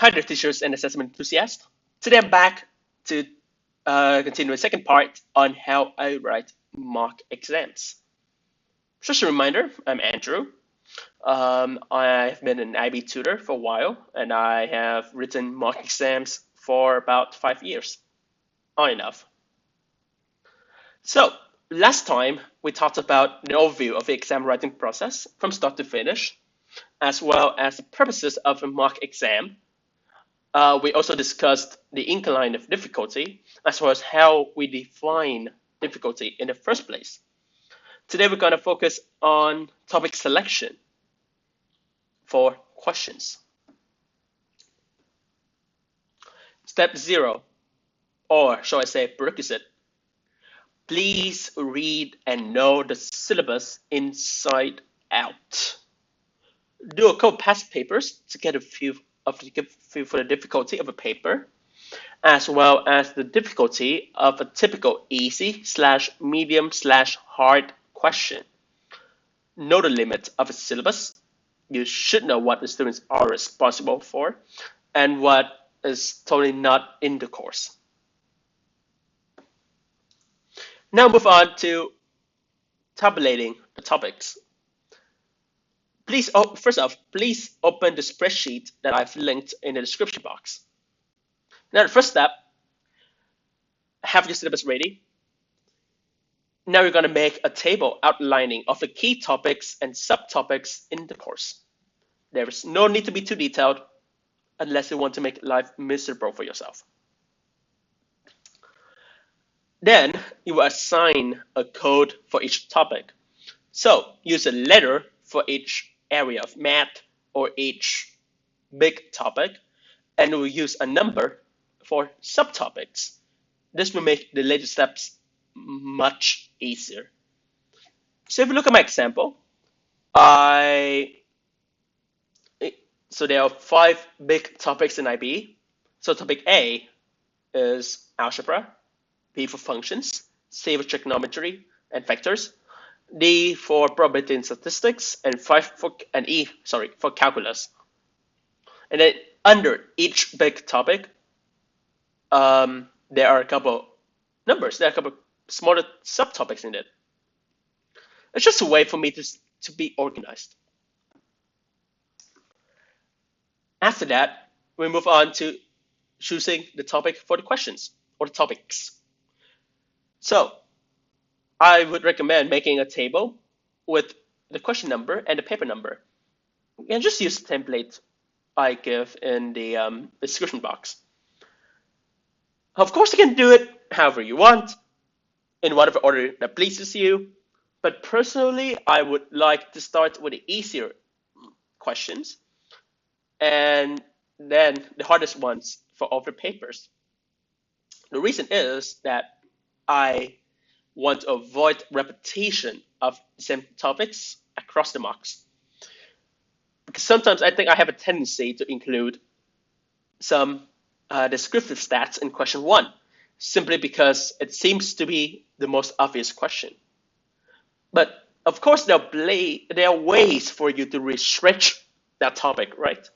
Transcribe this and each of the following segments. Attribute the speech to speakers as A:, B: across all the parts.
A: Hi there, teachers and assessment enthusiasts. Today I'm back to continue the second part on how I write mock exams. Just a reminder, I'm Andrew. I've been an IB tutor for a while, and I have written mock exams for about 5 years, on enough. So, last time we talked about the overview of the exam writing process from start to finish, as well as the purposes of a mock exam. We also discussed the incline of difficulty, as well as how we define difficulty in the first place. Today, we're going to focus on topic selection for questions. Step 0, or shall I say prerequisite, please read and know the syllabus inside out. Do a couple past papers to get a feel for the difficulty of a paper, as well as the difficulty of a typical easy/medium/hard question. Know the limit of a syllabus. You should know what the students are responsible for and what is totally not in the course. Now move on to tabulating the topics. Please, first off, please open the spreadsheet that I've linked in the description box. Now the first step, have your syllabus ready. Now you're going to make a table outlining of the key topics and subtopics in the course. There is no need to be too detailed unless you want to make life miserable for yourself. Then you will assign a code for each topic. So use a letter for each area of math or each big topic, and we'll use a number for subtopics. This will make the later steps much easier. So if you look at my example, so there are 5 big topics in IB. So topic A is algebra, B for functions, C for trigonometry and vectors, D for probability and statistics, and E for calculus. And then under each big topic, there are a couple numbers. There are a couple smaller subtopics in it. It's just a way for me to be organized. After that, we move on to choosing the topic for the questions or the topics. So I would recommend making a table with the question number and the paper number. And just use the template I give in the description box. Of course, you can do it however you want, in whatever order that pleases you. But personally, I would like to start with the easier questions and then the hardest ones for all the papers. The reason is that I want to avoid repetition of the same topics across the mocks. Because sometimes I think I have a tendency to include some descriptive stats in question 1, simply because it seems to be the most obvious question. But of course, there are ways for you to research that topic, right?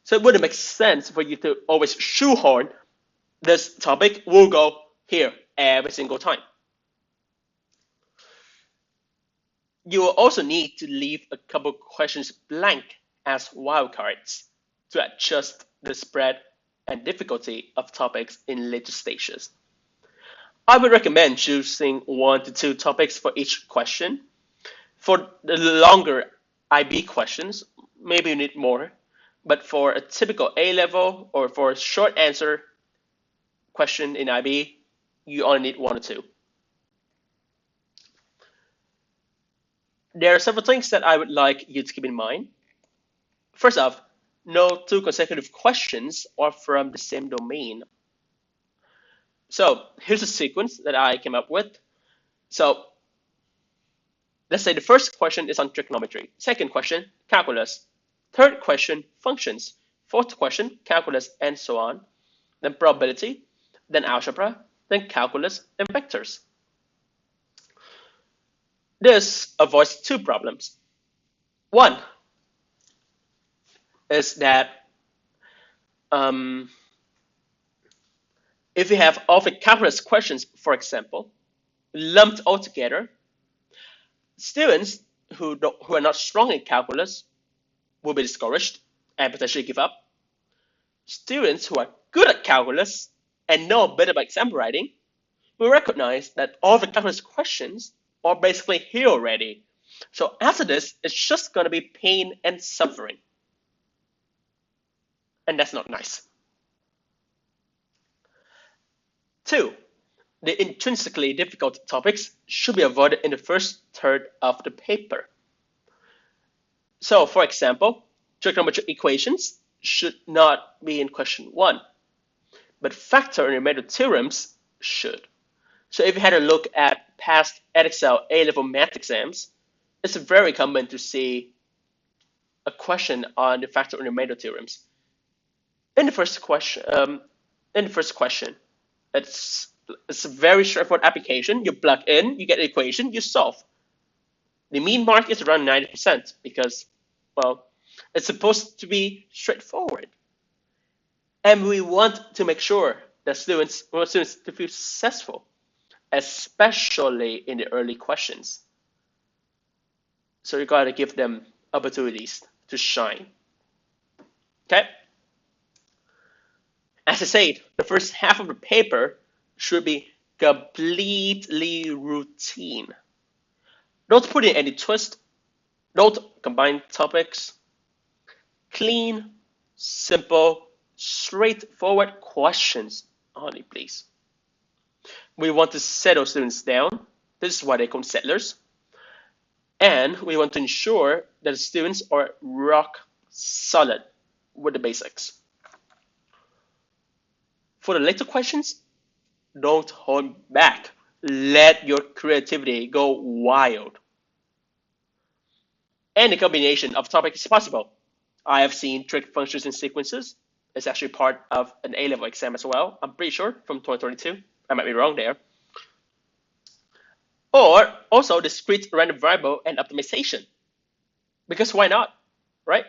A: So it wouldn't make sense for you to always shoehorn this topic will go here every single time. You will also need to leave a couple questions blank as wildcards to adjust the spread and difficulty of topics in later stages. I would recommend choosing 1 to 2 topics for each question. For the longer IB questions, maybe you need more, but for a typical A-level or for a short answer question in IB, you only need 1 or 2. There are several things that I would like you to keep in mind. First off, no 2 consecutive questions are from the same domain. So here's a sequence that I came up with. So let's say the first question is on trigonometry. Second question, calculus. Third question, functions. Fourth question, calculus, and so on. Then probability, then algebra, then calculus, and vectors. This avoids 2 problems. One is that Um, if you have all the calculus questions, for example, lumped all together, students who are not strong in calculus will be discouraged and potentially give up. Students who are good at calculus and know a bit about exam writing will recognize that all the calculus questions are basically here already. So after this, it's just going to be pain and suffering. And that's not nice. 2. The intrinsically difficult topics should be avoided in the first third of the paper. So, for example, trigonometric equations should not be in question 1, but factor and remainder theorems should. So if you had a look at past Edexcel A-level math exams, it's very common to see a question on the factor and remainder theorems. In the first question, it's a very straightforward application. You plug in, you get the equation, you solve. The mean mark is around 90% because, well, it's supposed to be straightforward. And we want to make sure that students to feel successful, especially in the early questions. So you gotta give them opportunities to shine. Okay? As I said, the first half of the paper should be completely routine. Don't put in any twist. Don't combine topics. Clean, simple, straightforward questions only, please. We want to settle students down. This is why they call settlers. And we want to ensure that the students are rock solid with the basics. For the later questions, don't hold back. Let your creativity go wild. Any combination of topics is possible. I have seen trig functions and sequences. It's actually part of an A-level exam as well. I'm pretty sure from 2022. I might be wrong there. Or also discrete random variable and optimization. Because why not, right?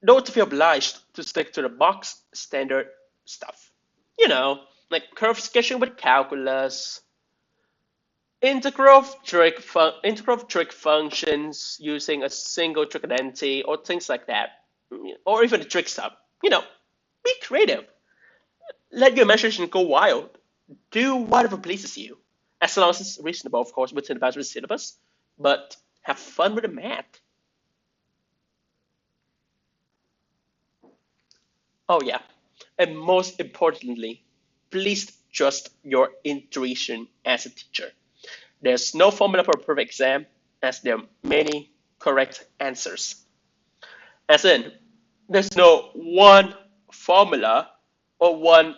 A: Don't feel obliged to stick to the box standard stuff. You know, like curve sketching with calculus, integral of trig functions using a single trig identity or things like that, or even a trig sub. You know, be creative. Let your imagination go wild. Do whatever pleases you, as long as it's reasonable, of course, within the bounds of the syllabus. But have fun with the math. Oh yeah, and most importantly, please trust your intuition as a teacher. There's no formula for a perfect exam, as there are many correct answers. As in, there's no one formula or one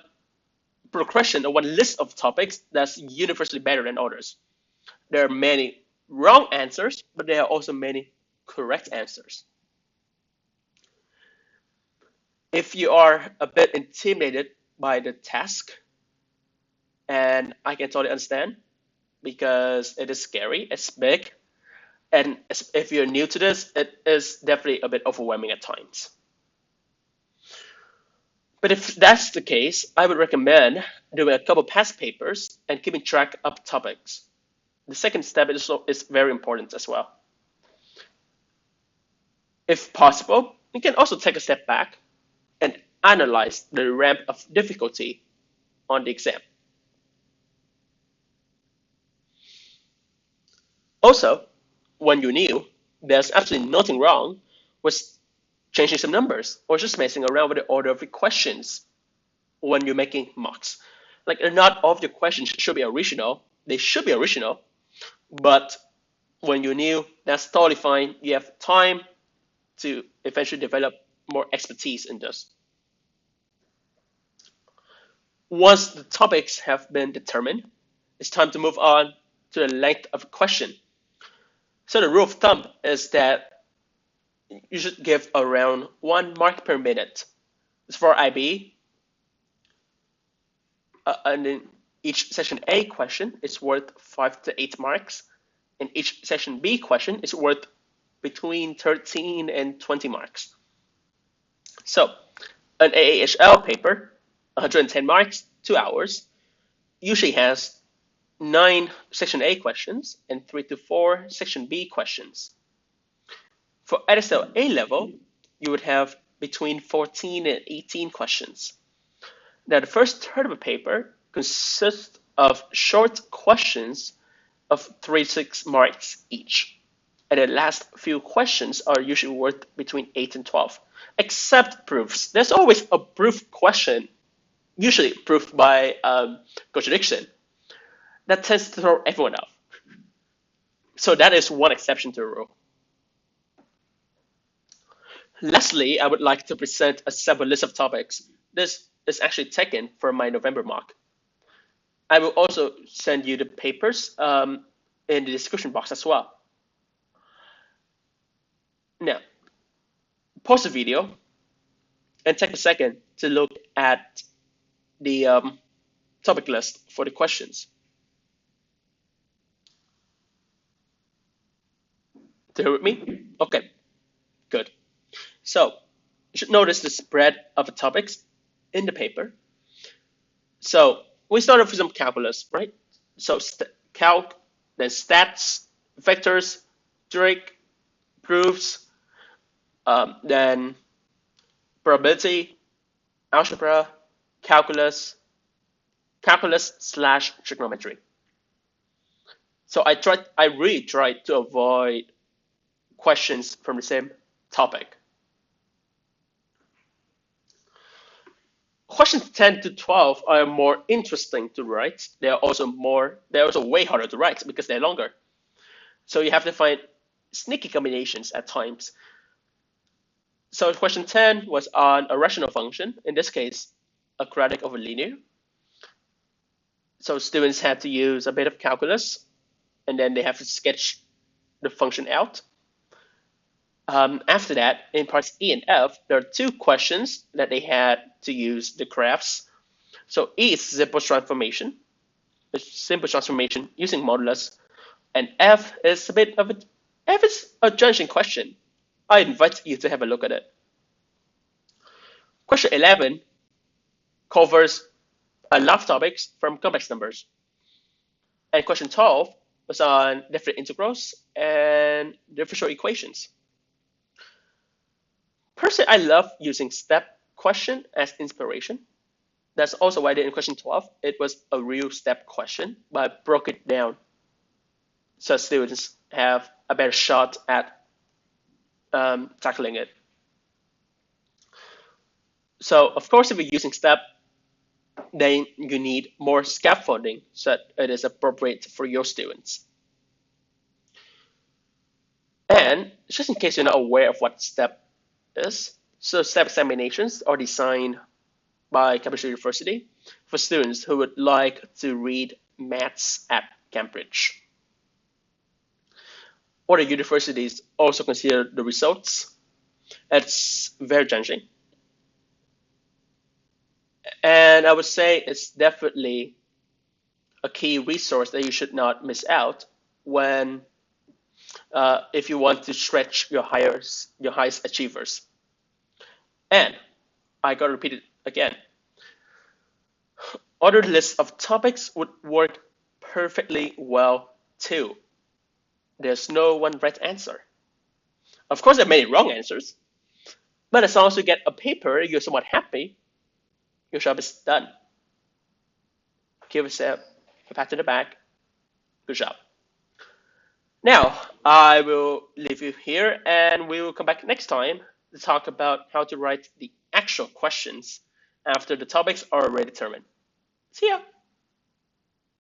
A: progression or one list of topics that's universally better than others. There are many wrong answers, but there are also many correct answers. If you are a bit intimidated by the task, and I can totally understand because it is scary, it's big, and if you're new to this, it is definitely a bit overwhelming at times. But if that's the case, I would recommend doing a couple past papers and keeping track of topics. The second step is very important as well. If possible, you can also take a step back and analyze the ramp of difficulty on the exam. Also, when you're new, there's absolutely nothing wrong with changing some numbers or just messing around with the order of the questions when you're making mocks. Like, not all of your questions should be original. They should be original, but when you're new, that's totally fine. You have time to eventually develop more expertise in this. Once the topics have been determined, it's time to move on to the length of a question. So the rule of thumb is that you should give around 1 mark per minute. As for IB, and in each section A question is worth 5 to 8 marks, and each section B question is worth between 13 and 20 marks. So An AAHL paper, 110 marks, 2 hours, usually has 9 Section A questions and 3 to 4 Section B questions. For Edexcel A level, you would have between 14 and 18 questions. Now, the first third of a paper consists of short questions of 3 to 6 marks each. And the last few questions are usually worth between 8 and 12, except proofs. There's always a proof question, usually proved by contradiction, that tends to throw everyone off. So that is one exception to the rule. Lastly, I would like to present a sample list of topics. This is actually taken from my November mock. I will also send you the papers in the description box as well. Now, pause the video and take a second to look at the topic list for the questions. Still with me? Okay, good. So you should notice the spread of the topics in the paper. So we started with some calculus, right? So calc, then stats, vectors, trig, proofs, then probability, algebra, calculus / trigonometry. So I really tried to avoid questions from the same topic. Questions 10 to 12 are more interesting to write. They're also way harder to write because they're longer. So you have to find sneaky combinations at times. So question 10 was on a rational function, in this case, a quadratic over linear. So students had to use a bit of calculus, and then they have to sketch the function out. After that, in parts E and F, there are 2 questions that they had to use the graphs. So E is simple transformation using modulus, and F is a bit of a judging question. I invite you to have a look at it. Question 11 covers a lot of topics from complex numbers. And question 12 was on definite integrals and differential equations. Personally, I love using step question as inspiration. That's also why I did in question 12. It was a real step question, but I broke it down so students have a better shot at tackling it. So of course, if you're using step, then you need more scaffolding so that it is appropriate for your students. And just in case you're not aware of what step is, so step examinations are designed by Cambridge University for students who would like to read maths at Cambridge. Other universities also consider the results. It's very challenging. And I would say it's definitely a key resource that you should not miss out when if you want to stretch your highest achievers. And I gotta repeat it again. Other lists of topics would work perfectly well too. There's no one right answer. Of course, there are many wrong answers, but as long as you get a paper, you're somewhat happy, your job is done. Give yourself a pat on the back. Good job. Now, I will leave you here and we will come back next time to talk about how to write the actual questions after the topics are already determined. See ya.